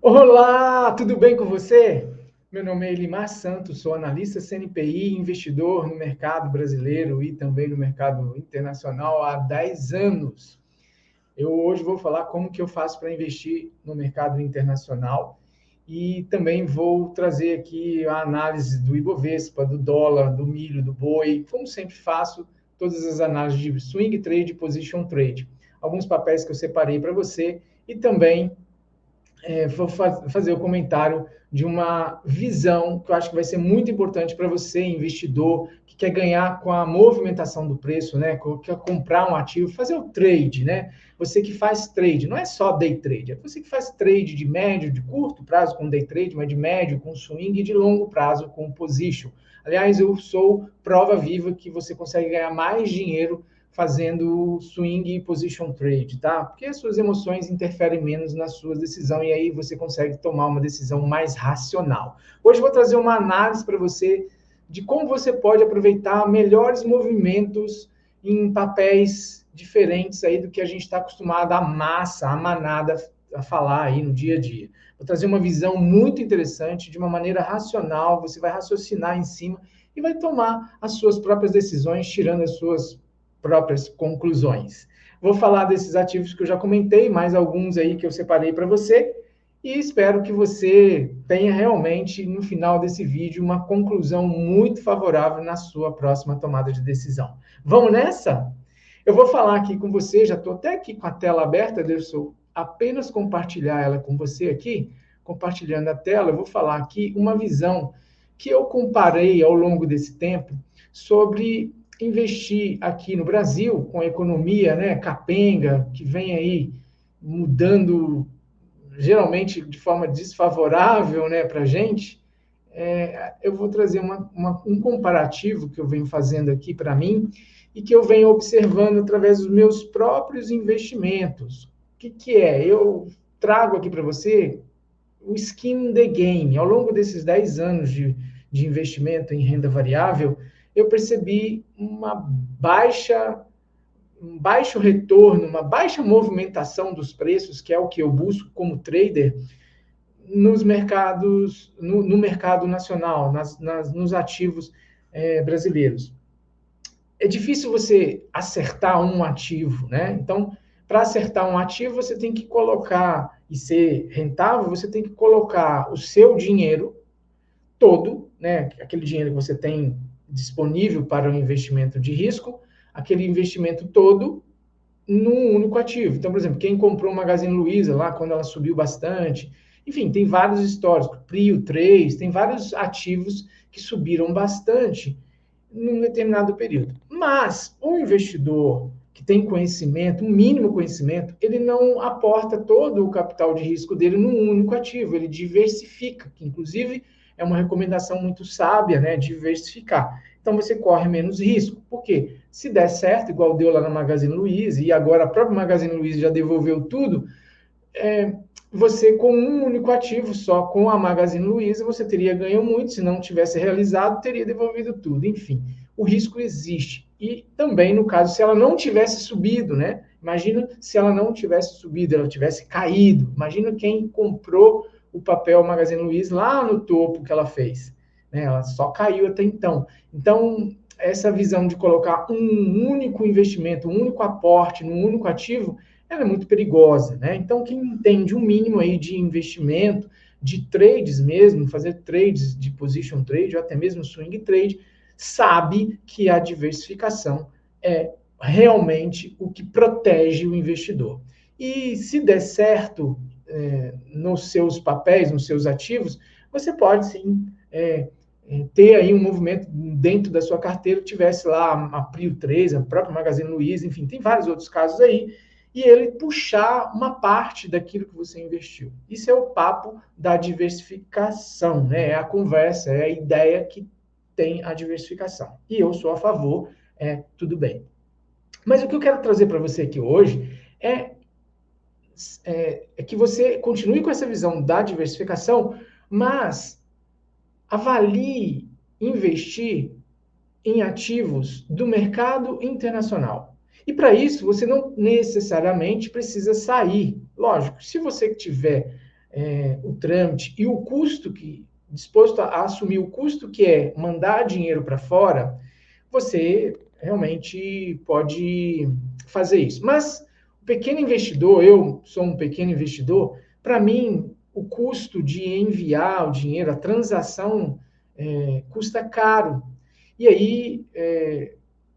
Olá, tudo bem com você? Meu nome é Elimar Santos, sou analista CNPI, investidor no mercado brasileiro e também no mercado internacional há 10 anos. Eu hoje vou falar como que eu faço para investir no mercado internacional e também vou trazer aqui a análise do Ibovespa, do dólar, do milho, do boi, como sempre faço, todas as análises de swing trade e position trade. Alguns papéis que eu separei para você e também vou fazer o comentário de uma visão que eu acho que vai ser muito importante para você, investidor, que quer ganhar com a movimentação do preço, né? Que quer comprar um ativo, fazer o trade, né? Você que faz trade, não é só day trade, é você que faz trade de médio, de curto prazo com day trade, mas de médio com swing e de longo prazo com position. Aliás, eu sou prova viva que você consegue ganhar mais dinheiro fazendo swing e position trade, tá? Porque as suas emoções interferem menos na sua decisão e aí você consegue tomar uma decisão mais racional. Hoje eu vou trazer uma análise para você de como você pode aproveitar melhores movimentos em papéis diferentes aí do que a gente está acostumado, a massa, a manada, a falar aí no dia a dia. Vou trazer uma visão muito interessante, de uma maneira racional, você vai raciocinar em cima e vai tomar as suas próprias decisões, tirando as suas próprias conclusões. Vou falar desses ativos que eu já comentei, mais alguns aí que eu separei para você, e espero que você tenha realmente, no final desse vídeo, uma conclusão muito favorável na sua próxima tomada de decisão. Vamos nessa? Eu vou falar aqui com você, já estou até aqui com a tela aberta, deixa eu apenas compartilhar ela com você aqui, compartilhando a tela, eu vou falar aqui uma visão que eu comparei ao longo desse tempo sobre investir aqui no Brasil, com a economia, né, capenga, que vem aí mudando geralmente de forma desfavorável, né, para a gente, eu vou trazer um comparativo que eu venho fazendo aqui para mim e que eu venho observando através dos meus próprios investimentos. O que é? Eu trago aqui para você o skin in the game. Ao longo desses 10 anos de investimento em renda variável, eu percebi um baixo retorno, uma baixa movimentação dos preços, que é o que eu busco como trader, nos mercados, no mercado nacional, nos ativos brasileiros. É difícil você acertar um ativo, né? Então, para acertar um ativo, você tem que colocar e ser rentável, você tem que colocar o seu dinheiro todo, né? Aquele dinheiro que você tem disponível para o investimento de risco, aquele investimento todo num único ativo. Então, por exemplo, quem comprou o Magazine Luiza lá quando ela subiu bastante, enfim, tem vários históricos, Prio 3, tem vários ativos que subiram bastante num determinado período. Mas o investidor que tem conhecimento, um mínimo conhecimento, ele não aporta todo o capital de risco dele num único ativo, ele diversifica, que inclusive é uma recomendação muito sábia, né, diversificar. Então você corre menos risco. Por quê? Se der certo, igual deu lá na Magazine Luiza, e agora a própria Magazine Luiza já devolveu tudo, você com um único ativo só, com a Magazine Luiza, você teria ganho muito, se não tivesse realizado, teria devolvido tudo. Enfim, o risco existe. E também, no caso, se ela não tivesse subido, né? Imagina se ela não tivesse subido, ela tivesse caído. Imagina quem comprou o papel Magazine Luiza lá no topo que ela fez. Né? Ela só caiu até então. Então, essa visão de colocar um único investimento, um único aporte num único ativo, ela é muito perigosa, né? Então, quem entende um mínimo aí de investimento, de trades mesmo, fazer trades de position trade ou até mesmo swing trade, sabe que a diversificação é realmente o que protege o investidor. E se der certo nos seus papéis, nos seus ativos, você pode sim ter aí um movimento dentro da sua carteira, tivesse lá a Prio 3, a própria Magazine Luiza, enfim, tem vários outros casos aí, e ele puxar uma parte daquilo que você investiu. Isso é o papo da diversificação, né? É a conversa, é a ideia que tem a diversificação. E eu sou a favor, tudo bem. Mas o que eu quero trazer para você aqui hoje é que você continue com essa visão da diversificação, mas avalie investir em ativos do mercado internacional. E para isso, você não necessariamente precisa sair. Lógico, se você tiver o trâmite e o custo disposto a assumir o custo que é mandar dinheiro para fora, você realmente pode fazer isso. Mas o pequeno investidor, eu sou um pequeno investidor, para mim o custo de enviar o dinheiro, a transação custa caro. E aí,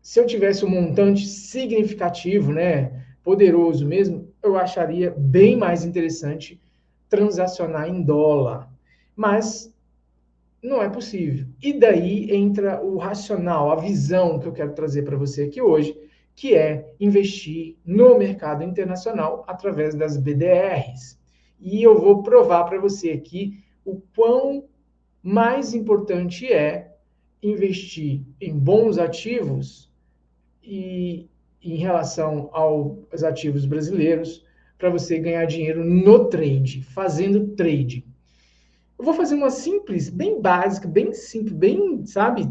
se eu tivesse um montante significativo, né, poderoso mesmo, eu acharia bem mais interessante transacionar em dólar. Mas não é possível. E daí entra o racional, a visão que eu quero trazer para você aqui hoje, que é investir no mercado internacional através das BDRs. E eu vou provar para você aqui o quão mais importante é investir em bons ativos e em relação aos ativos brasileiros para você ganhar dinheiro no trade, fazendo trade. Eu vou fazer uma simples, bem básica, bem simples, bem, sabe,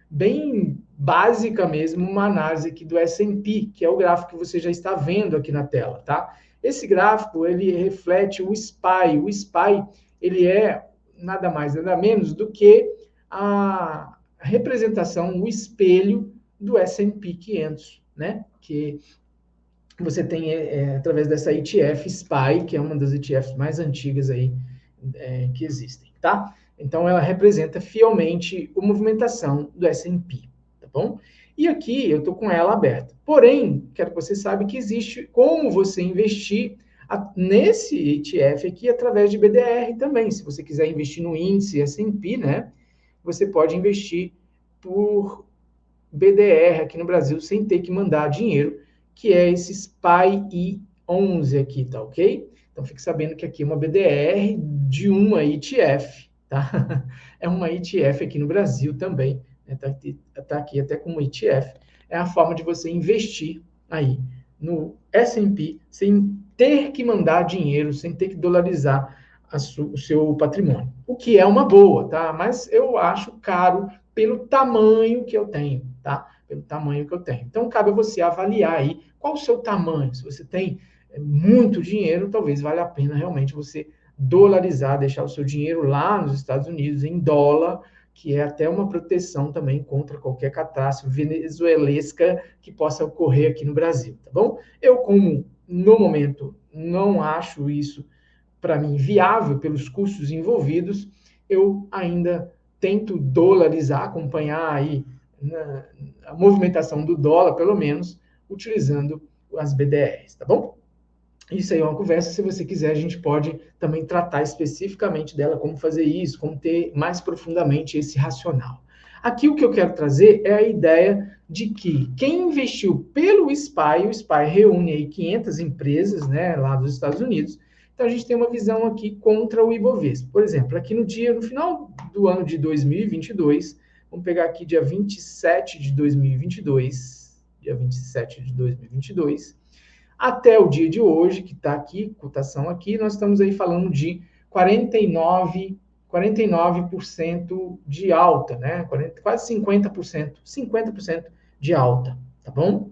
bem básica mesmo, uma análise aqui do S&P, que é o gráfico que você já está vendo aqui na tela, tá? Esse gráfico, ele reflete o SPY. O SPY, ele é nada mais, nada menos do que a representação, o espelho do S&P 500, né? Que você tem através dessa ETF SPY, que é uma das ETFs mais antigas aí que existem, tá? Então, ela representa fielmente a movimentação do S&P, tá bom? E aqui eu estou com ela aberta. Porém, quero que você saiba que existe como você investir nesse ETF aqui através de BDR também. Se você quiser investir no índice S&P, né? Você pode investir por BDR aqui no Brasil sem ter que mandar dinheiro, que é esse SPY11 aqui, tá ok? Então, fique sabendo que aqui é uma BDR de uma ETF, tá? É uma ETF aqui no Brasil também, né? Tá aqui até como ETF. É a forma de você investir aí no S&P sem ter que mandar dinheiro, sem ter que dolarizar o seu patrimônio. O que é uma boa, tá? Mas eu acho caro pelo tamanho que eu tenho, tá? Pelo tamanho que eu tenho. Então, cabe a você avaliar aí qual o seu tamanho. Se você tem muito dinheiro, talvez valha a pena realmente você dolarizar, deixar o seu dinheiro lá nos Estados Unidos em dólar, que é até uma proteção também contra qualquer catástrofe venezuelesca que possa ocorrer aqui no Brasil, tá bom? Eu, como no momento não acho isso para mim viável pelos custos envolvidos, eu ainda tento dolarizar, acompanhar aí a movimentação do dólar, pelo menos, utilizando as BDRs, tá bom? Isso aí é uma conversa, se você quiser, a gente pode também tratar especificamente dela, como fazer isso, como ter mais profundamente esse racional. Aqui o que eu quero trazer é a ideia de que quem investiu pelo SPY, o SPY reúne aí 500 empresas, né, lá dos Estados Unidos, então a gente tem uma visão aqui contra o Ibovespa. Por exemplo, aqui no final do ano de 2022, vamos pegar aqui dia 27 de 2022, dia 27 de 2022, até o dia de hoje, que está aqui, cotação aqui, nós estamos aí falando de 49% de alta, né? Quase 50% de alta, tá bom?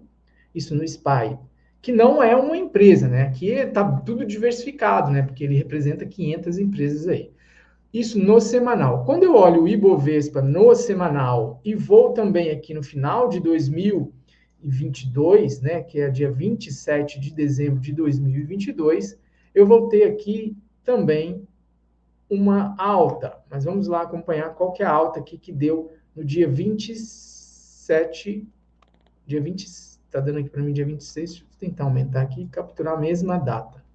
Isso no SPY, que não é uma empresa, né? Aqui está tudo diversificado, né? Porque ele representa 500 empresas aí. Isso no semanal. Quando eu olho o Ibovespa no semanal e vou também aqui no final de 2022, né, que é dia 27 de dezembro de 2022, eu vou ter aqui também uma alta. Mas vamos lá acompanhar qual que é a alta aqui que deu no dia 27, está dando aqui para mim dia 26, deixa eu tentar aumentar aqui e capturar a mesma data.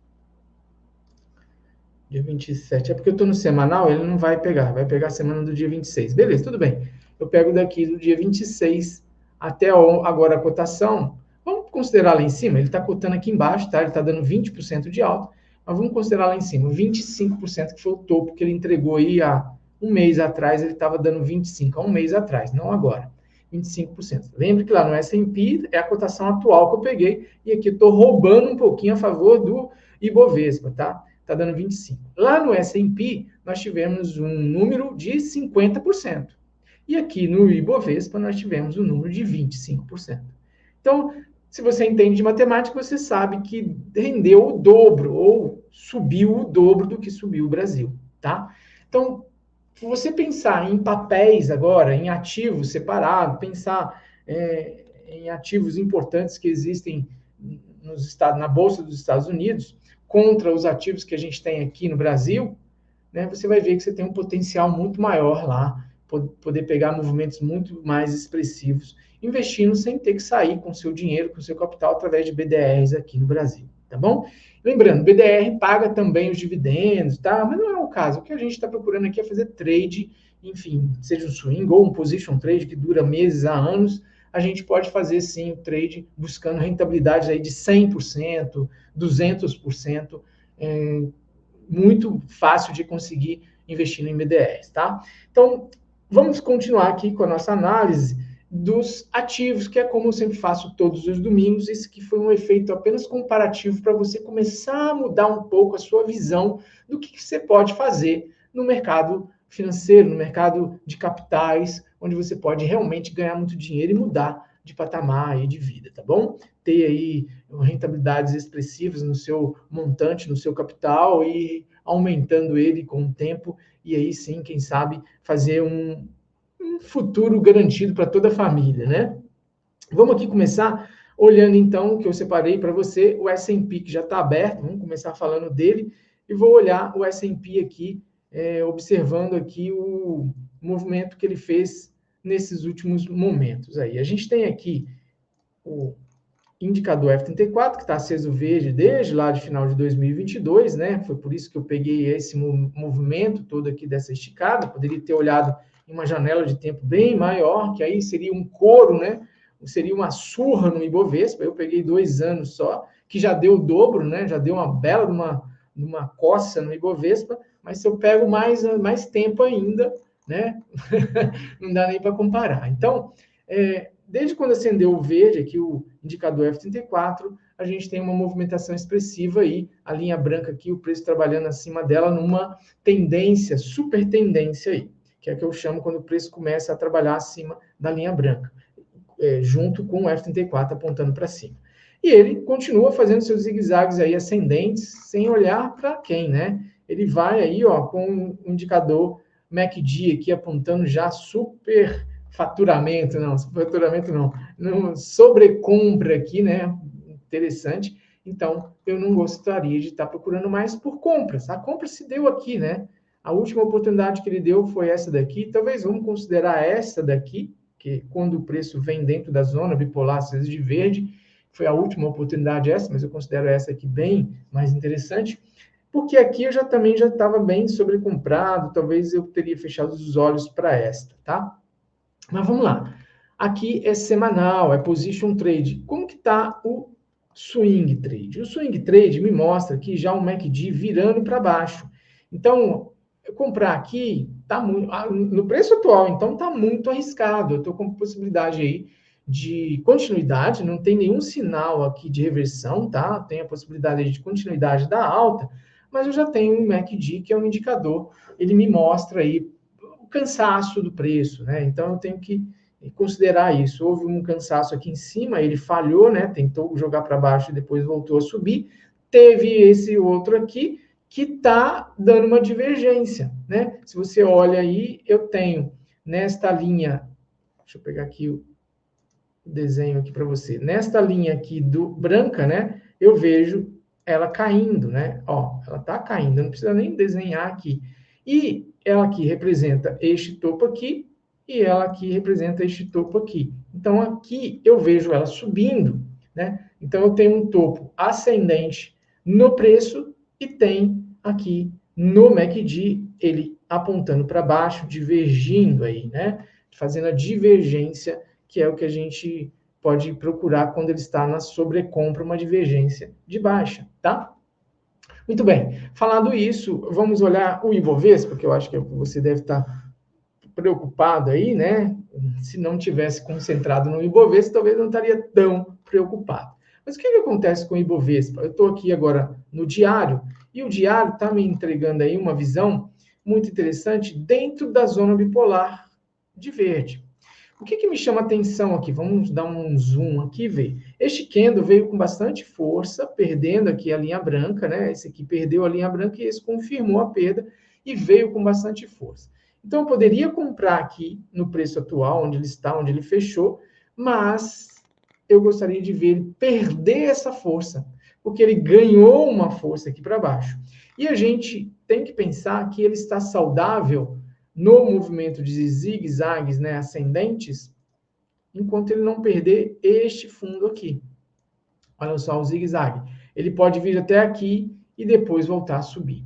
Dia 27. É porque eu estou no semanal, ele não vai pegar. Vai pegar a semana do dia 26. Beleza, tudo bem. Eu pego daqui do dia 26 até agora a cotação. Vamos considerar lá em cima. Ele está cotando aqui embaixo, tá? Ele está dando 20% de alta. Mas vamos considerar lá em cima. 25% que foi o topo que ele entregou aí há um mês atrás. Ele estava dando 25% há um mês atrás, não agora. 25%. Lembre que lá no S&P é a cotação atual que eu peguei. E aqui eu estou roubando um pouquinho a favor do Ibovespa, tá? Está dando 25%. Lá no S&P, nós tivemos um número de 50%. E aqui no Ibovespa, nós tivemos um número de 25%. Então, se você entende de matemática, você sabe que rendeu o dobro, ou subiu o dobro do que subiu o Brasil, tá? Então, se você pensar em papéis agora, em ativos separados, pensar em ativos importantes que existem na Bolsa dos Estados Unidos, contra os ativos que a gente tem aqui no Brasil, né, você vai ver que você tem um potencial muito maior lá, poder pegar movimentos muito mais expressivos, investindo sem ter que sair com seu dinheiro, com seu capital, através de BDRs aqui no Brasil, tá bom? Lembrando, BDR paga também os dividendos, tá? Mas não é o caso. O que a gente está procurando aqui é fazer trade, enfim, seja um swing ou um position trade que dura meses a anos, a gente pode fazer sim o trade buscando rentabilidades aí de 100%, 200%, muito fácil de conseguir investindo em BDRs, tá? Então, vamos continuar aqui com a nossa análise dos ativos, que é como eu sempre faço todos os domingos. Isso que foi um efeito apenas comparativo para você começar a mudar um pouco a sua visão do que você pode fazer no mercado financeiro, no mercado de capitais, onde você pode realmente ganhar muito dinheiro e mudar de patamar e de vida, tá bom? Ter aí rentabilidades expressivas no seu montante, no seu capital e aumentando ele com o tempo e aí sim, quem sabe, fazer um futuro garantido para toda a família, né? Vamos aqui começar olhando então o que eu separei para você, o S&P que já está aberto, vamos começar falando dele e vou olhar o S&P aqui, observando aqui o movimento que ele fez nesses últimos momentos aí. A gente tem aqui o indicador F34, que está aceso verde desde lá de final de 2022, né? Foi por isso que eu peguei esse movimento todo aqui dessa esticada. Poderia ter olhado em uma janela de tempo bem maior, que aí seria um couro, né? Seria uma surra no Ibovespa. Eu peguei 2 anos só, que já deu o dobro, né? Já deu uma bela de uma coça no Ibovespa, mas se eu pego mais tempo ainda, né? Não dá nem para comparar. Então, desde quando acendeu o verde, aqui o indicador F34, a gente tem uma movimentação expressiva aí, a linha branca aqui, o preço trabalhando acima dela numa tendência, super tendência aí, que é que eu chamo quando o preço começa a trabalhar acima da linha branca, junto com o F34 apontando para cima. E ele continua fazendo seus zigue-zagues aí ascendentes, sem olhar para quem, né? Ele vai aí, ó, com o indicador MACD aqui apontando já super faturamento não, sobrecompra aqui, né? Interessante. Então, eu não gostaria de estar procurando mais por compras. A compra se deu aqui, né? A última oportunidade que ele deu foi essa daqui. Talvez vamos considerar essa daqui, que quando o preço vem dentro da zona bipolar, às vezes de verde, foi a última oportunidade essa, mas eu considero essa aqui bem mais interessante, porque aqui eu também já estava bem sobrecomprado, talvez eu teria fechado os olhos para esta, tá? Mas vamos lá. Aqui é semanal, é position trade. Como que está o swing trade? O swing trade me mostra aqui já um MACD virando para baixo. Então, eu comprar aqui tá muito no preço atual, então tá muito arriscado. Eu estou com possibilidade aí de continuidade, não tem nenhum sinal aqui de reversão, tá? Tem a possibilidade de continuidade da alta, mas eu já tenho um MACD, que é um indicador, ele me mostra aí o cansaço do preço, né? Então eu tenho que considerar isso. Houve um cansaço aqui em cima, ele falhou, né? Tentou jogar para baixo e depois voltou a subir. Teve esse outro aqui que está dando uma divergência, né? Se você olha aí, eu tenho nesta linha, deixa eu pegar aqui o desenho aqui para você. Nesta linha aqui branca, né? Eu vejo ela caindo, né? Ó, ela está caindo, não precisa nem desenhar aqui. E ela aqui representa este topo aqui, e ela aqui representa este topo aqui. Então, aqui eu vejo ela subindo, né? Então, eu tenho um topo ascendente no preço e tem aqui no MACD ele apontando para baixo, divergindo aí, né? Fazendo a divergência, que é o que a gente pode procurar quando ele está na sobrecompra, uma divergência de baixa, tá? Muito bem. Falando isso, vamos olhar o Ibovespa, que eu acho que você deve estar preocupado aí, né? Se não tivesse concentrado no Ibovespa, talvez não estaria tão preocupado. Mas o que acontece com o Ibovespa? Eu estou aqui agora no diário, e o diário está me entregando aí uma visão muito interessante dentro da zona bipolar de verde. O que me chama atenção aqui? Vamos dar um zoom aqui e ver. Este candle veio com bastante força, perdendo aqui a linha branca, né? Esse aqui perdeu a linha branca e esse confirmou a perda e veio com bastante força. Então, eu poderia comprar aqui no preço atual, onde ele está, onde ele fechou, mas eu gostaria de ver ele perder essa força, porque ele ganhou uma força aqui para baixo. E a gente tem que pensar que ele está saudável no movimento de zigue-zagues, né, ascendentes, enquanto ele não perder este fundo aqui. Olha só o zigue-zague. Ele pode vir até aqui e depois voltar a subir,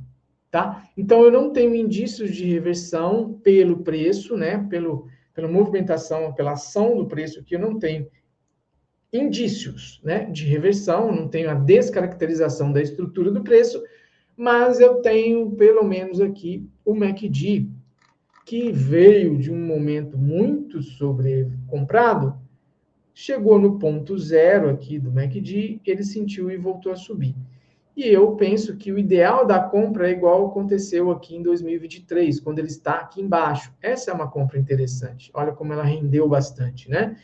tá? Então, eu não tenho indícios de reversão pelo preço, né, pela movimentação, pela ação do preço aqui, eu não tenho indícios, né, de reversão, não tenho a descaracterização da estrutura do preço, mas eu tenho, pelo menos aqui, o MACD, que veio de um momento muito sobrecomprado, chegou no ponto zero aqui do MACD, ele sentiu e voltou a subir. E eu penso que o ideal da compra é igual aconteceu aqui em 2023, quando ele está aqui embaixo. Essa é uma compra interessante. Olha como ela rendeu bastante, né?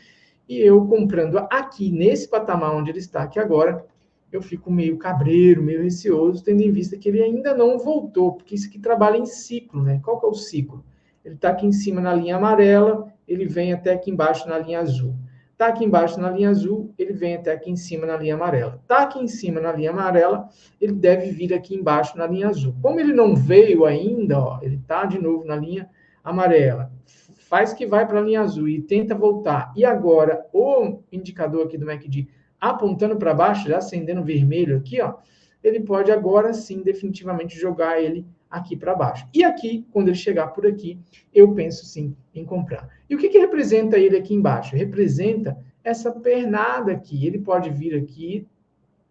E eu comprando aqui, nesse patamar onde ele está aqui agora, eu fico meio cabreiro, meio receoso, tendo em vista que ele ainda não voltou, porque isso aqui trabalha em ciclo, né? Qual que é o ciclo? Ele está aqui em cima na linha amarela, ele vem até aqui embaixo na linha azul. Está aqui embaixo na linha azul, ele vem até aqui em cima na linha amarela. Está aqui em cima na linha amarela, ele deve vir aqui embaixo na linha azul. Como ele não veio ainda, ó, ele está de novo na linha amarela. Faz que vai para a linha azul e tenta voltar. E agora, o indicador aqui do MACD apontando para baixo, já acendendo vermelho aqui, ó, ele pode agora sim definitivamente jogar ele aqui para baixo. E aqui, quando ele chegar por aqui, eu penso sim em comprar. E o que representa ele aqui embaixo? Representa essa pernada aqui. Ele pode vir aqui,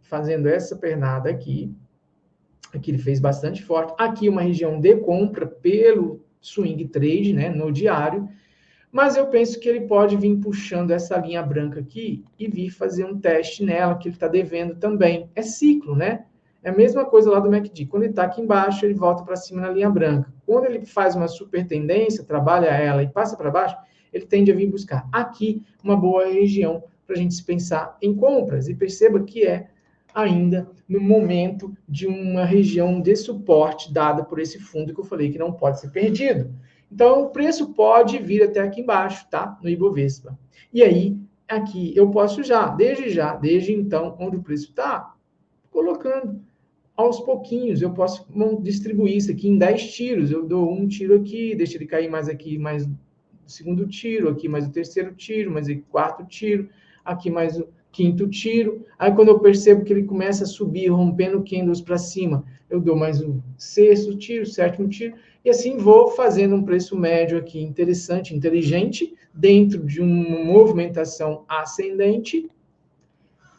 fazendo essa pernada aqui. Aqui ele fez bastante forte. Aqui uma região de compra pelo swing trade, né, no diário. Mas eu penso que ele pode vir puxando essa linha branca aqui e vir fazer um teste nela, que ele está devendo também. É ciclo, né? É a mesma coisa lá do MACD. Quando ele está aqui embaixo, ele volta para cima na linha branca. Quando ele faz uma super tendência, trabalha ela e passa para baixo, ele tende a vir buscar aqui uma boa região para a gente se pensar em compras. E perceba que é ainda no momento de uma região de suporte dada por esse fundo que eu falei que não pode ser perdido. Então, o preço pode vir até aqui embaixo, tá? No Ibovespa. E aí, aqui, eu posso desde então, onde o preço está, colocando aos pouquinhos. Eu posso distribuir isso aqui em 10 tiros. Eu dou um tiro aqui, deixo ele cair mais aqui, mais o segundo tiro, aqui mais o terceiro tiro, mais o quarto tiro, aqui mais o quinto tiro. Aí, quando eu percebo que ele começa a subir, rompendo candles para cima, eu dou mais o sexto tiro, sétimo tiro, e assim vou fazendo um preço médio aqui interessante, inteligente, dentro de uma movimentação ascendente,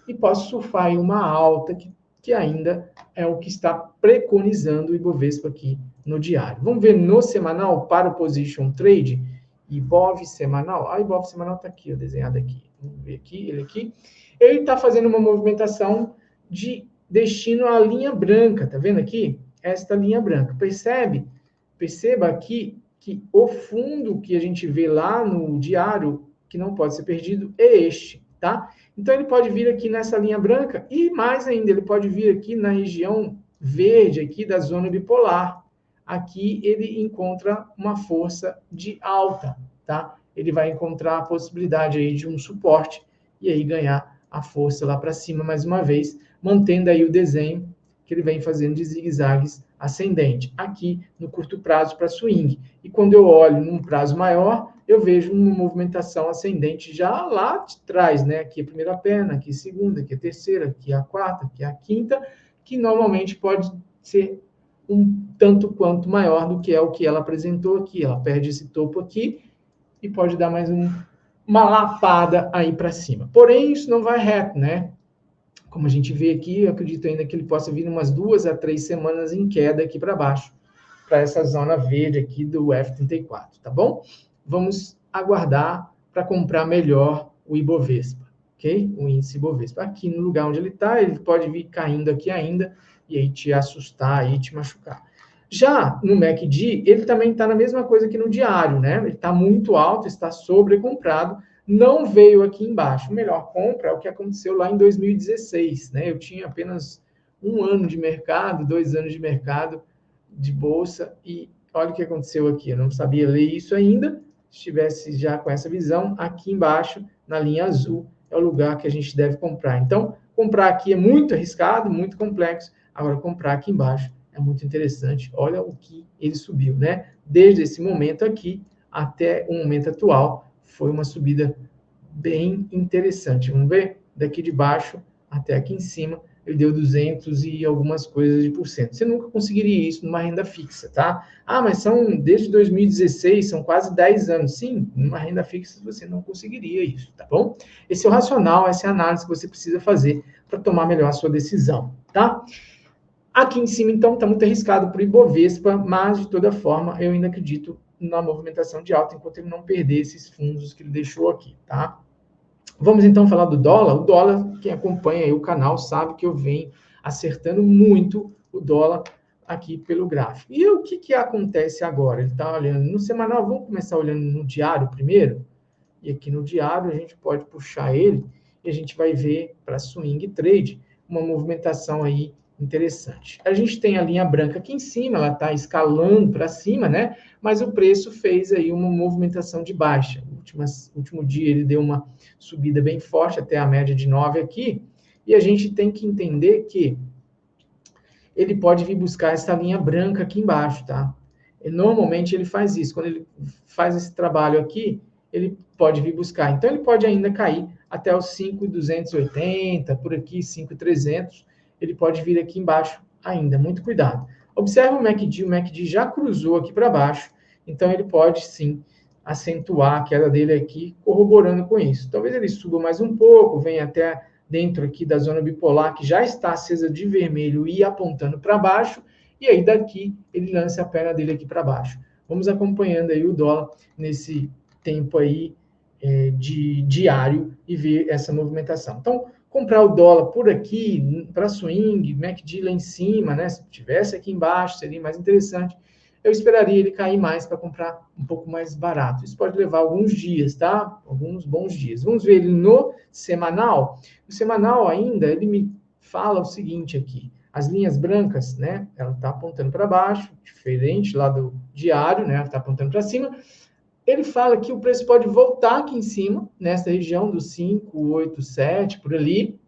e posso surfar em uma alta que ainda é o que está preconizando o Ibovespa aqui no diário. Vamos ver no semanal para o Position Trade, Ibov semanal. A Ibov semanal está aqui, ó, desenhado aqui. Vamos ver aqui, ele aqui. Ele está fazendo uma movimentação de destino à linha branca, tá vendo aqui? Esta linha branca. Perceba aqui que o fundo que a gente vê lá no diário, que não pode ser perdido, é este, tá? Então, ele pode vir aqui nessa linha branca e, mais ainda, ele pode vir aqui na região verde, aqui da zona bipolar. Aqui ele encontra uma força de alta, tá? Ele vai encontrar a possibilidade aí de um suporte e aí ganhar a força lá para cima mais uma vez, mantendo aí o desenho que ele vem fazendo de zigue-zagues ascendente, aqui no curto prazo para swing. E quando eu olho num prazo maior, eu vejo uma movimentação ascendente já lá de trás, né? Aqui a primeira perna, aqui a segunda, aqui a terceira, aqui a quarta, aqui a quinta, que normalmente pode ser um tanto quanto maior do que é o que ela apresentou aqui. Ela perde esse topo aqui e pode dar mais uma lapada aí para cima. Porém, isso não vai reto, né? Como a gente vê aqui, eu acredito ainda que ele possa vir umas 2 a 3 semanas em queda aqui para baixo, para essa zona verde aqui do F34, tá bom? Vamos aguardar para comprar melhor o Ibovespa, ok? O índice Ibovespa. Aqui no lugar onde ele está, ele pode vir caindo aqui ainda, e aí te assustar, aí te machucar. Já no MACD, ele também está na mesma coisa que no diário, né? Ele está muito alto, está sobrecomprado, não veio aqui embaixo. O melhor compra é o que aconteceu lá em 2016, né? Eu tinha apenas 1 ano de mercado, 2 anos de mercado de bolsa e olha o que aconteceu aqui. Eu não sabia ler isso ainda. Se estivesse já com essa visão, aqui embaixo, na linha azul, é o lugar que a gente deve comprar. Então, comprar aqui é muito arriscado, muito complexo. Agora, comprar aqui embaixo é muito interessante. Olha o que ele subiu, né? Desde esse momento aqui até o momento atual, foi uma subida bem interessante. Vamos ver? Daqui de baixo até aqui em cima, ele deu 200 e algumas coisas de por cento. Você nunca conseguiria isso numa renda fixa, tá? Ah, mas são desde 2016, são quase 10 anos. Sim, numa renda fixa você não conseguiria isso, tá bom? Esse é o racional, essa é a análise que você precisa fazer para tomar melhor a sua decisão, tá? Aqui em cima, então, está muito arriscado para o Ibovespa, mas, de toda forma, eu ainda acredito na movimentação de alta, enquanto ele não perder esses fundos que ele deixou aqui, tá? Vamos, então, falar do dólar. O dólar, quem acompanha aí o canal sabe que eu venho acertando muito o dólar aqui pelo gráfico. E o que acontece agora? Ele está olhando no semanal, vamos começar olhando no diário primeiro? E aqui no diário a gente pode puxar ele e a gente vai ver para swing trade uma movimentação aí interessante. A gente tem a linha branca aqui em cima, ela está escalando para cima, né? Mas o preço fez aí uma movimentação de baixa. No último dia ele deu uma subida bem forte até a média de 9 aqui, e a gente tem que entender que ele pode vir buscar essa linha branca aqui embaixo, tá? E normalmente ele faz isso. Quando ele faz esse trabalho aqui, ele pode vir buscar. Então, ele pode ainda cair até os 5.280, por aqui, 5.300. Ele pode vir aqui embaixo ainda. Muito cuidado. Observe o MACD já cruzou aqui para baixo. Então, ele pode, sim, acentuar a queda dele aqui, corroborando com isso. Talvez ele suba mais um pouco, venha até dentro aqui da zona bipolar, que já está acesa de vermelho e apontando para baixo, e aí daqui ele lança a perna dele aqui para baixo. Vamos acompanhando aí o dólar nesse tempo aí de diário e ver essa movimentação. Então, comprar o dólar por aqui, para swing, MACD lá em cima, né? Se tivesse aqui embaixo, seria mais interessante. Eu esperaria ele cair mais para comprar um pouco mais barato. Isso pode levar alguns dias, tá? Alguns bons dias. Vamos ver ele no semanal. No semanal ainda, ele me fala o seguinte aqui. As linhas brancas, né? Ela está apontando para baixo, diferente lá do diário, né? Ela está apontando para cima. Ele fala que o preço pode voltar aqui em cima, nessa região dos 5,87, por ali,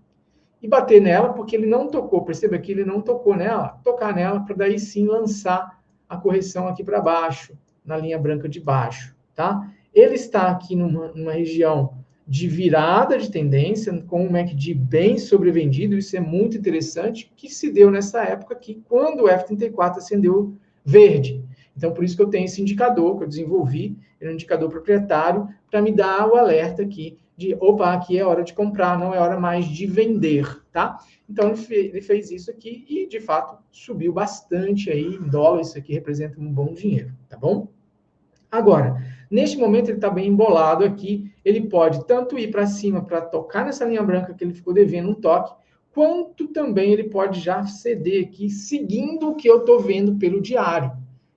e bater nela, porque ele não tocou. Perceba que ele não tocou nela. Tocar nela para daí sim lançar a correção aqui para baixo, na linha branca de baixo, tá? Ele está aqui numa região de virada de tendência, com o MACD bem sobrevendido, isso é muito interessante, que se deu nessa época aqui, quando o F34 acendeu verde. Então, por isso que eu tenho esse indicador que eu desenvolvi, ele é um indicador proprietário, para me dar o alerta aqui de, opa, aqui é hora de comprar, não é hora mais de vender, tá? Então, ele fez isso aqui e, de fato, subiu bastante aí em dólar, isso aqui representa um bom dinheiro, tá bom? Agora, neste momento ele está bem embolado aqui, ele pode tanto ir para cima para tocar nessa linha branca que ele ficou devendo um toque, quanto também ele pode já ceder aqui, seguindo o que eu estou vendo pelo diário.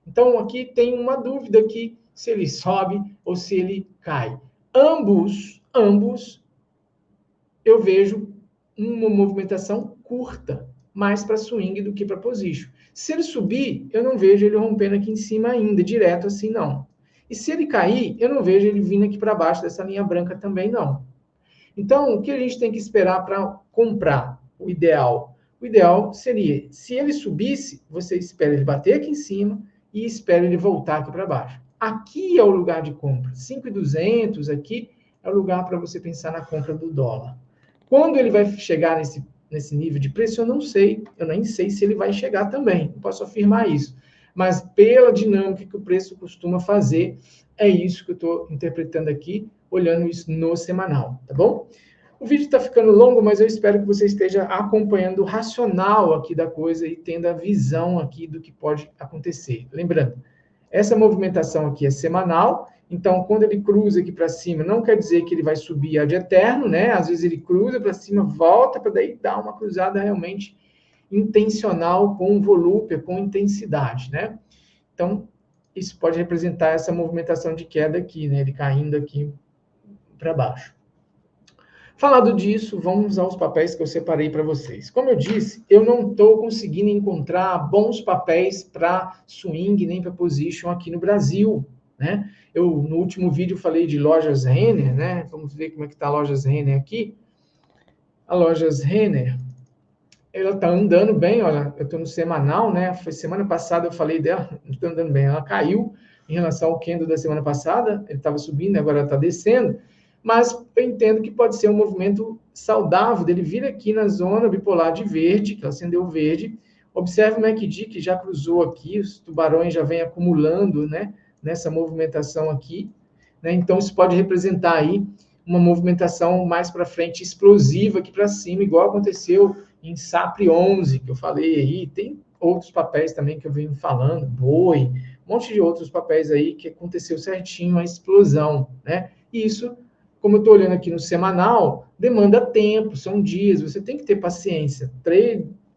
Então, aqui tem uma dúvida aqui, se ele sobe ou se ele cai. Ambos, eu vejo uma movimentação curta, mais para swing do que para position. Se ele subir, eu não vejo ele rompendo aqui em cima ainda, direto assim, não. E se ele cair, eu não vejo ele vindo aqui para baixo dessa linha branca também, não. Então, o que a gente tem que esperar para comprar? O ideal? O ideal seria, se ele subisse, você espera ele bater aqui em cima e espera ele voltar aqui para baixo. Aqui é o lugar de compra. 5.200 aqui é o lugar para você pensar na compra do dólar. Quando ele vai chegar nesse nível de preço, eu não sei. Eu nem sei se ele vai chegar também. Não posso afirmar isso. Mas pela dinâmica que o preço costuma fazer, é isso que eu estou interpretando aqui, olhando isso no semanal, tá bom? O vídeo está ficando longo, mas eu espero que você esteja acompanhando o racional aqui da coisa e tendo a visão aqui do que pode acontecer. Lembrando, essa movimentação aqui é semanal, então quando ele cruza aqui para cima, não quer dizer que ele vai subir ad eterno, né? Às vezes ele cruza para cima, volta para daí dar uma cruzada realmente intencional, com volúpia, com intensidade, né? Então, isso pode representar essa movimentação de queda aqui, né? Ele caindo aqui para baixo. Falado disso, vamos aos papéis que eu separei para vocês. Como eu disse, eu não estou conseguindo encontrar bons papéis para swing nem para position aqui no Brasil, né? Eu, no último vídeo, falei de lojas Renner, né? Vamos ver como é que está a lojas Renner aqui. A lojas Renner, ela está andando bem, olha, eu estou no semanal, né? Foi semana passada eu falei dela, não está andando bem. Ela caiu em relação ao candle da semana passada, ele estava subindo, agora está descendo. Mas eu entendo que pode ser um movimento saudável dele vir aqui na zona bipolar de verde, que acendeu verde. Observe o MACD, que já cruzou aqui, os tubarões já vêm acumulando, né, nessa movimentação aqui, né? Então, isso pode representar aí uma movimentação mais para frente, explosiva aqui para cima, igual aconteceu em SAPRE 11, que eu falei aí. Tem outros papéis também que eu venho falando, BOI, um monte de outros papéis aí que aconteceu certinho a explosão, né? E isso, como eu estou olhando aqui no semanal, demanda tempo, são dias, você tem que ter paciência.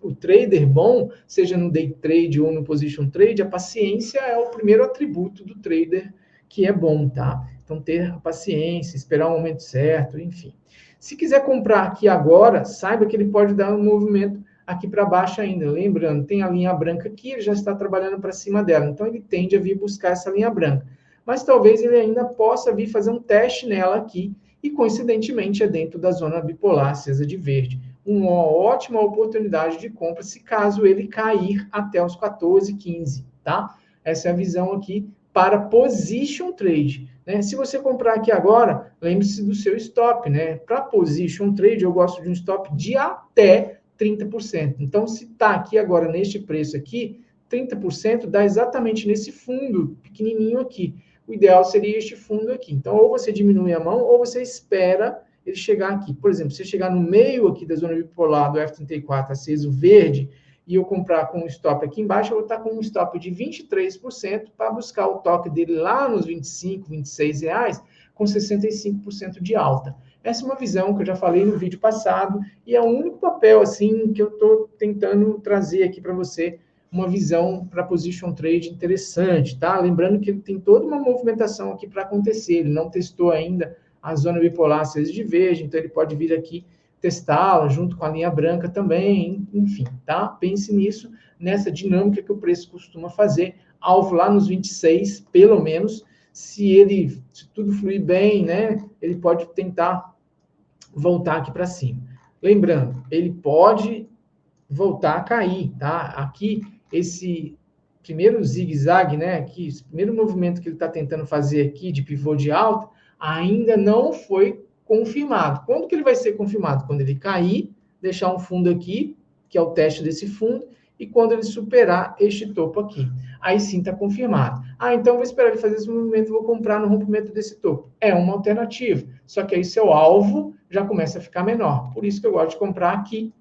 O trader bom, seja no day trade ou no position trade, a paciência é o primeiro atributo do trader que é bom, tá? Então, ter paciência, esperar o momento certo, enfim. Se quiser comprar aqui agora, saiba que ele pode dar um movimento aqui para baixo ainda. Lembrando, tem a linha branca aqui, ele já está trabalhando para cima dela, então ele tende a vir buscar essa linha branca. Mas talvez ele ainda possa vir fazer um teste nela aqui, e coincidentemente é dentro da zona bipolar acesa de verde. Uma ótima oportunidade de compra se caso ele cair até os 14,15, tá? Essa é a visão aqui para position trade, né? Se você comprar aqui agora, lembre-se do seu stop, né? Para position trade, eu gosto de um stop de até 30%. Então, se está aqui agora neste preço aqui, 30% dá exatamente nesse fundo pequenininho aqui. O ideal seria este fundo aqui. Então, ou você diminui a mão, ou você espera ele chegar aqui. Por exemplo, se chegar no meio aqui da zona bipolar do F34 aceso verde, e eu comprar com um stop aqui embaixo, eu vou estar com um stop de 23% para buscar o toque dele lá nos 25, 26 reais, com 65% de alta. Essa é uma visão que eu já falei no vídeo passado, e é o único papel assim que eu estou tentando trazer aqui para você, uma visão para position trade interessante, tá? Lembrando que ele tem toda uma movimentação aqui para acontecer, ele não testou ainda a zona bipolar acesa de verde, então ele pode vir aqui testá-la junto com a linha branca também, enfim, tá? Pense nisso, nessa dinâmica que o preço costuma fazer, alvo lá nos 26, pelo menos, se tudo fluir bem, né, ele pode tentar voltar aqui para cima. Lembrando, ele pode voltar a cair, tá? Aqui, esse primeiro zigue-zague, né, aqui, esse primeiro movimento que ele está tentando fazer aqui de pivô de alta, ainda não foi confirmado. Quando que ele vai ser confirmado? Quando ele cair, deixar um fundo aqui, que é o teste desse fundo, e quando ele superar este topo aqui. Aí sim está confirmado. Ah, então vou esperar ele fazer esse movimento e vou comprar no rompimento desse topo. É uma alternativa. Só que aí seu alvo já começa a ficar menor. Por isso que eu gosto de comprar aqui,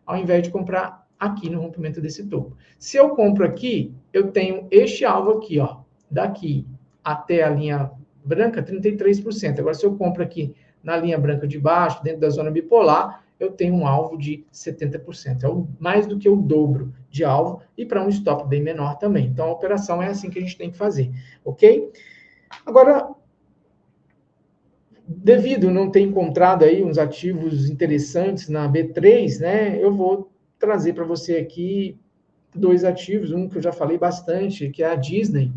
ao invés de comprar aqui no rompimento desse topo. Se eu compro aqui, eu tenho este alvo aqui, ó, daqui até a linha branca, 33%. Agora, se eu compro aqui na linha branca de baixo, dentro da zona bipolar, eu tenho um alvo de 70%. É mais do que o dobro de alvo, e para um stop bem menor também. Então, a operação é assim que a gente tem que fazer, ok? Agora, devido não ter encontrado aí uns ativos interessantes na B3, né, eu vou trazer para você aqui dois ativos, um que eu já falei bastante, que é a Disney.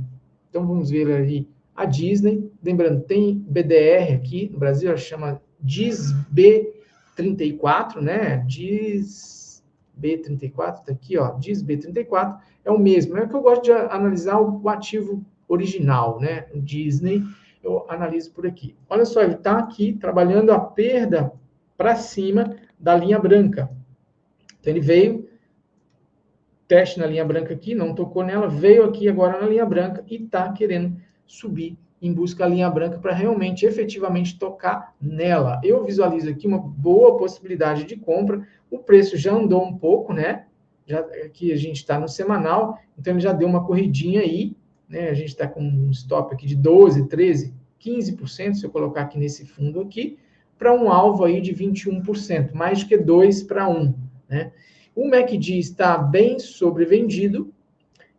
Então, vamos ver ali a Disney. Lembrando, tem BDR aqui no Brasil, ela chama DISB34, né? DISB34, tá aqui, ó. DISB34 é o mesmo. É que eu gosto de analisar o ativo original, né? O Disney, eu analiso por aqui. Olha só, ele está aqui trabalhando a perda para cima da linha branca. Então, ele veio, teste na linha branca aqui, não tocou nela, veio aqui agora na linha branca e está querendo subir em busca da linha branca para realmente, efetivamente, tocar nela. Eu visualizo aqui uma boa possibilidade de compra. O preço já andou um pouco, né? Já, aqui a gente está no semanal, então ele já deu uma corridinha aí, né? A gente está com um stop aqui de 12, 13, 15%, se eu colocar aqui nesse fundo aqui, para um alvo aí de 21%, mais do que 2 para 1, né? O MACD está bem sobrevendido,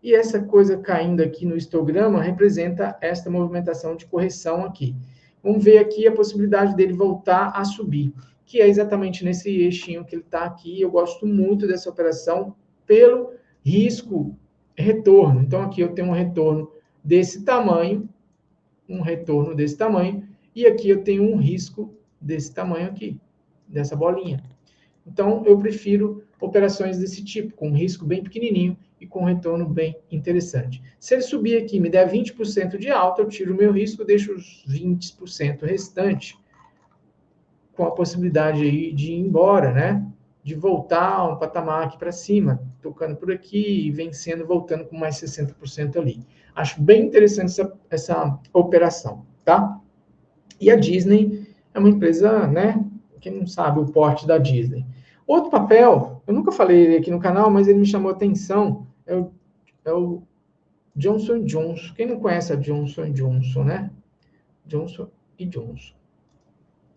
e essa coisa caindo aqui no histograma representa esta movimentação de correção aqui. Vamos ver aqui a possibilidade dele voltar a subir, que é exatamente nesse eixinho que ele está aqui. Eu gosto muito dessa operação pelo risco retorno. Então, aqui eu tenho um retorno desse tamanho, e aqui eu tenho um risco desse tamanho aqui, dessa bolinha. Então, eu prefiro operações desse tipo, com um risco bem pequenininho e com um retorno bem interessante. Se ele subir aqui e me der 20% de alta, eu tiro o meu risco, deixo os 20% restante, com a possibilidade aí de ir embora, né? De voltar um patamar aqui para cima, tocando por aqui e vencendo, voltando com mais 60% ali. Acho bem interessante essa operação, tá? E a Disney é uma empresa, né? Quem não sabe o porte da Disney. Outro papel, eu nunca falei ele aqui no canal, mas ele me chamou a atenção, é o Johnson & Johnson. Quem não conhece a Johnson & Johnson, né? Johnson & Johnson.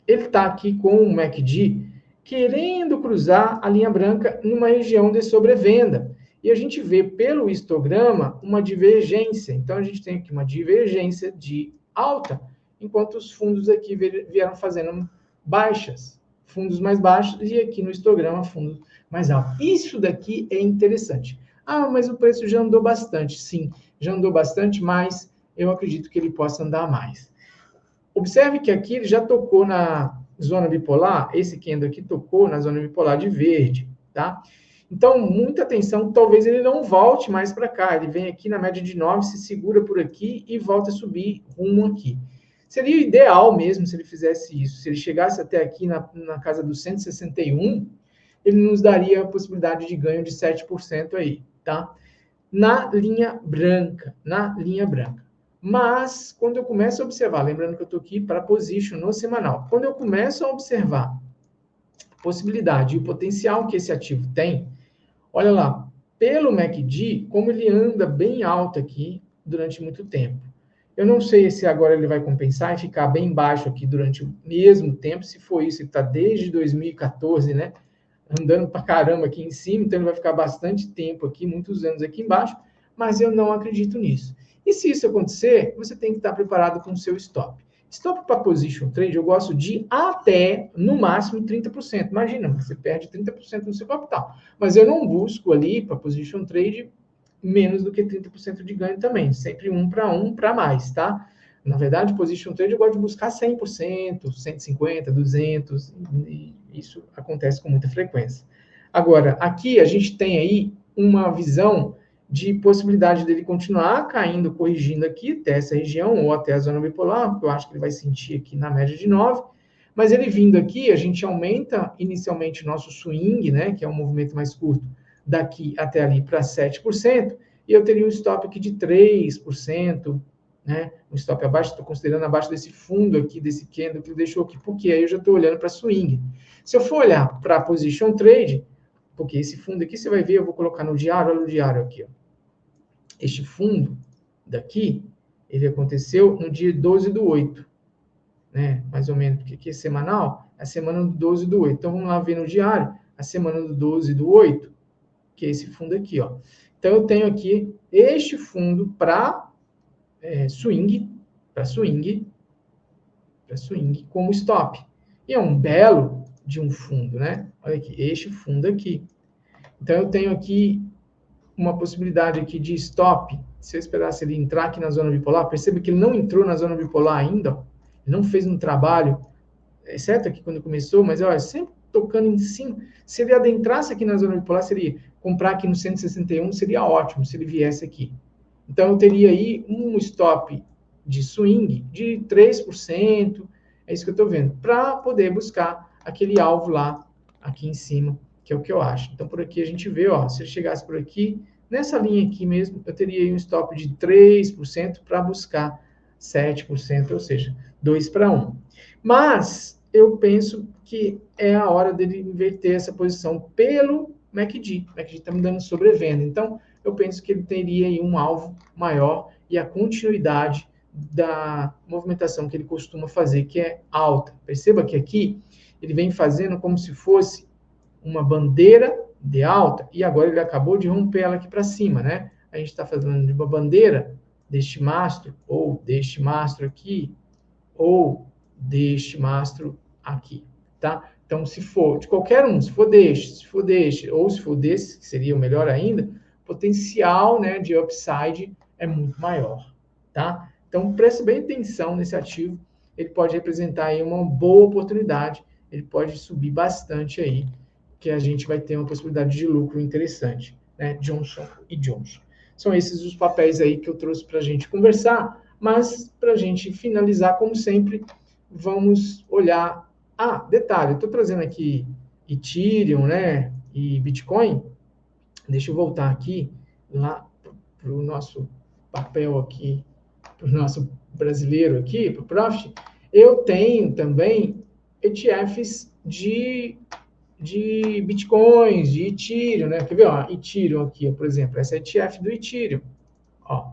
Ele está aqui com o MACD querendo cruzar a linha branca numa região de sobrevenda. E a gente vê pelo histograma uma divergência. Então, a gente tem aqui uma divergência de alta, enquanto os fundos aqui vieram fazendo baixas, fundos mais baixos, e aqui no histograma, fundos mais altos. Isso daqui é interessante. Ah, mas o preço já andou bastante. Sim, já andou bastante, mas eu acredito que ele possa andar mais. Observe que aqui ele já tocou na zona bipolar, esse candle aqui tocou na zona bipolar de verde, tá? Então, muita atenção, talvez ele não volte mais para cá, ele vem aqui na média de 9, se segura por aqui e volta a subir rumo aqui. Seria ideal mesmo se ele fizesse isso, se ele chegasse até aqui na casa dos 161, ele nos daria a possibilidade de ganho de 7% aí, tá? Na linha branca, Mas, quando eu começo a observar, lembrando que eu estou aqui para position no semanal, quando eu começo a observar a possibilidade e o potencial que esse ativo tem, olha lá, pelo MACD, como ele anda bem alto aqui durante muito tempo. Eu não sei se agora ele vai compensar e ficar bem baixo aqui durante o mesmo tempo, se for isso, ele está desde 2014, né? Andando para caramba aqui em cima, então ele vai ficar bastante tempo aqui, muitos anos aqui embaixo, mas eu não acredito nisso. E se isso acontecer, você tem que estar preparado com o seu stop. Stop para position trade, eu gosto de até, no máximo, 30%. Imagina, você perde 30% do seu capital. Mas eu não busco ali, para position trade, menos do que 30% de ganho também. Sempre um para mais, tá? Na verdade, position trade eu gosto de buscar 100%, 150%, 200%, e isso acontece com muita frequência. Agora, aqui a gente tem aí uma visão de possibilidade dele continuar caindo, corrigindo aqui até essa região, ou até a zona bipolar, porque eu acho que ele vai sentir aqui na média de 9, mas ele vindo aqui, a gente aumenta inicialmente o nosso swing, né, que é um movimento mais curto, daqui até ali para 7%, e eu teria um stop aqui de 3%, né, um stop abaixo, estou considerando abaixo desse fundo aqui, desse candle que ele deixou aqui, porque aí eu já estou olhando para swing. Se eu for olhar para position trade, porque esse fundo aqui, você vai ver, eu vou colocar no diário, olha o diário aqui, ó. Este fundo daqui, ele aconteceu no dia 12/8, né? Mais ou menos, porque aqui é semanal, é a semana do 12/8. Então, vamos lá ver no diário, a semana do 12/8, que é esse fundo aqui, ó. Então, eu tenho aqui este fundo para swing, como stop. E é um belo de um fundo, né? Olha aqui, este fundo aqui. Então, eu tenho aqui uma possibilidade aqui de stop. Se eu esperasse ele entrar aqui na zona bipolar, perceba que ele não entrou na zona bipolar ainda, ó. Ele não fez um trabalho, exceto aqui quando começou, mas olha, sempre tocando em cima. Se ele adentrasse aqui na zona bipolar, seria comprar aqui no 161, seria ótimo se ele viesse aqui. Então, eu teria aí um stop de swing de 3%, é isso que eu estou vendo, para poder buscar aquele alvo lá, aqui em cima, que é o que eu acho. Então, por aqui a gente vê, ó, se ele chegasse por aqui, nessa linha aqui mesmo, eu teria aí um stop de 3% para buscar 7%, ou seja, 2/1. Mas, eu penso que é a hora dele inverter essa posição pelo MACD. O MACD está me dando sobrevenda. Então, eu penso que ele teria aí um alvo maior e a continuidade da movimentação que ele costuma fazer, que é alta. Perceba que aqui ele vem fazendo como se fosse uma bandeira de alta, e agora ele acabou de romper ela aqui para cima, né? A gente está falando de uma bandeira deste mastro, ou deste mastro aqui, ou deste mastro aqui, tá? Então, se for de qualquer um, se for deste, ou se for desse, que seria o melhor ainda, o potencial, né, de upside é muito maior, tá? Então, preste bem atenção nesse ativo, ele pode representar aí uma boa oportunidade, ele pode subir bastante aí, que a gente vai ter uma possibilidade de lucro interessante, né? Johnson & Johnson. São esses os papéis aí que eu trouxe para a gente conversar, mas para a gente finalizar, como sempre, vamos olhar. Ah, detalhe, eu estou trazendo aqui Ethereum, né, e Bitcoin. Deixa eu voltar aqui lá para o nosso papel aqui, para o nosso brasileiro aqui, para o Profit. Eu tenho também ETFs de Bitcoins, de Ethereum, né? Quer ver, ó, Ethereum aqui, ó, por exemplo, essa é a ETF do Ethereum, ó,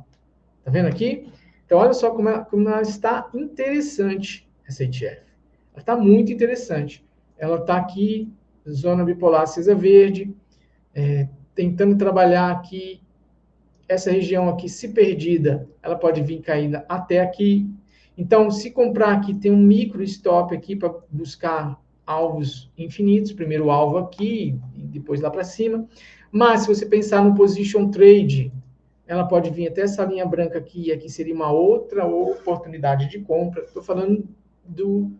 tá vendo aqui? Então, olha só como ela está interessante, essa ETF. Ela está muito interessante. Ela está aqui, zona bipolar acesa verde, tentando trabalhar aqui, essa região aqui, se perdida, ela pode vir caindo até aqui. Então, se comprar aqui, tem um micro stop aqui para buscar alvos infinitos, primeiro alvo aqui, e depois lá para cima. Mas, se você pensar no position trade, ela pode vir até essa linha branca aqui, e aqui seria uma outra oportunidade de compra. Estou falando do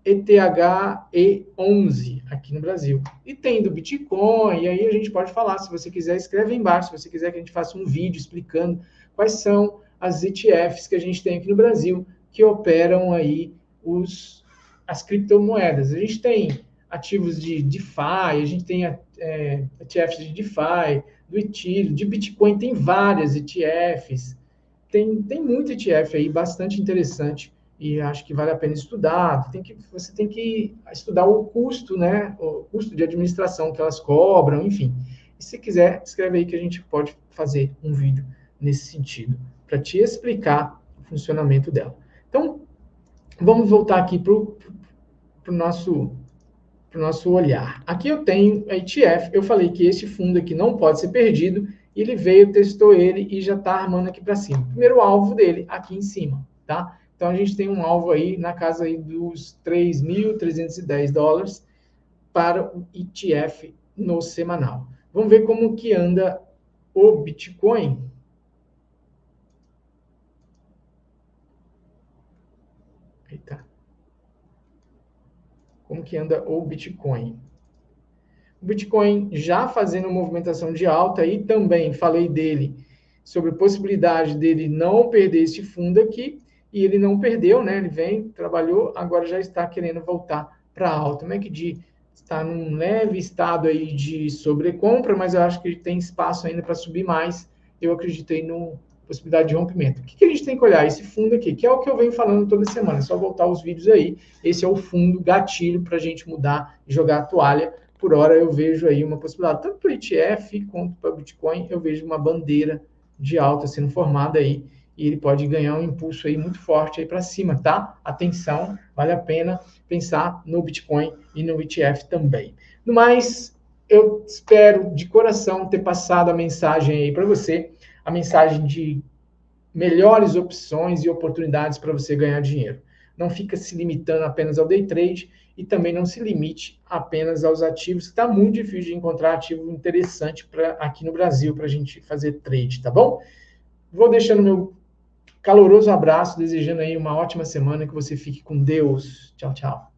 ETHE11 aqui no Brasil. E tem do Bitcoin, e aí a gente pode falar, se você quiser, escreve aí embaixo, se você quiser que a gente faça um vídeo explicando quais são as ETFs que a gente tem aqui no Brasil, que operam aí as criptomoedas. A gente tem ativos de DeFi, a gente tem ETFs de DeFi, do Ethereum, de Bitcoin, tem várias ETFs, tem muito ETF aí, bastante interessante, e acho que vale a pena estudar. Você tem que estudar o custo, né? O custo de administração que elas cobram, enfim. E se quiser, escreve aí que a gente pode fazer um vídeo nesse sentido, para te explicar o funcionamento dela. Então, vamos voltar aqui para o nosso olhar. Aqui eu tenho a ETF, eu falei que esse fundo aqui não pode ser perdido, e ele veio, testou ele e já está armando aqui para cima. Primeiro alvo dele, aqui em cima, tá? Então, a gente tem um alvo aí na casa aí dos $3.310 para o ETF no semanal. Vamos ver como que anda o Bitcoin. Eita. Como que anda o Bitcoin? O Bitcoin já fazendo movimentação de alta, e também falei dele, sobre a possibilidade dele não perder esse fundo aqui, e ele não perdeu, né? Ele vem, trabalhou, agora já está querendo voltar para alta. O MACD está num leve estado aí de sobrecompra, mas eu acho que ele tem espaço ainda para subir mais. Eu acreditei na possibilidade de rompimento. O que a gente tem que olhar? Esse fundo aqui, que é o que eu venho falando toda semana, é só voltar os vídeos aí. Esse é o fundo gatilho para a gente mudar e jogar a toalha. Por hora eu vejo aí uma possibilidade, tanto para o ETF quanto para o Bitcoin, eu vejo uma bandeira de alta sendo formada aí, e ele pode ganhar um impulso aí muito forte aí para cima, tá? Atenção, vale a pena pensar no Bitcoin e no ETF também. No mais, eu espero de coração ter passado a mensagem aí para você, a mensagem de melhores opções e oportunidades para você ganhar dinheiro. Não fica se limitando apenas ao day trade, e também não se limite apenas aos ativos, que está muito difícil de encontrar ativo interessante aqui no Brasil para a gente fazer trade, tá bom? Vou deixando meu caloroso abraço, desejando aí uma ótima semana, que você fique com Deus. Tchau, tchau.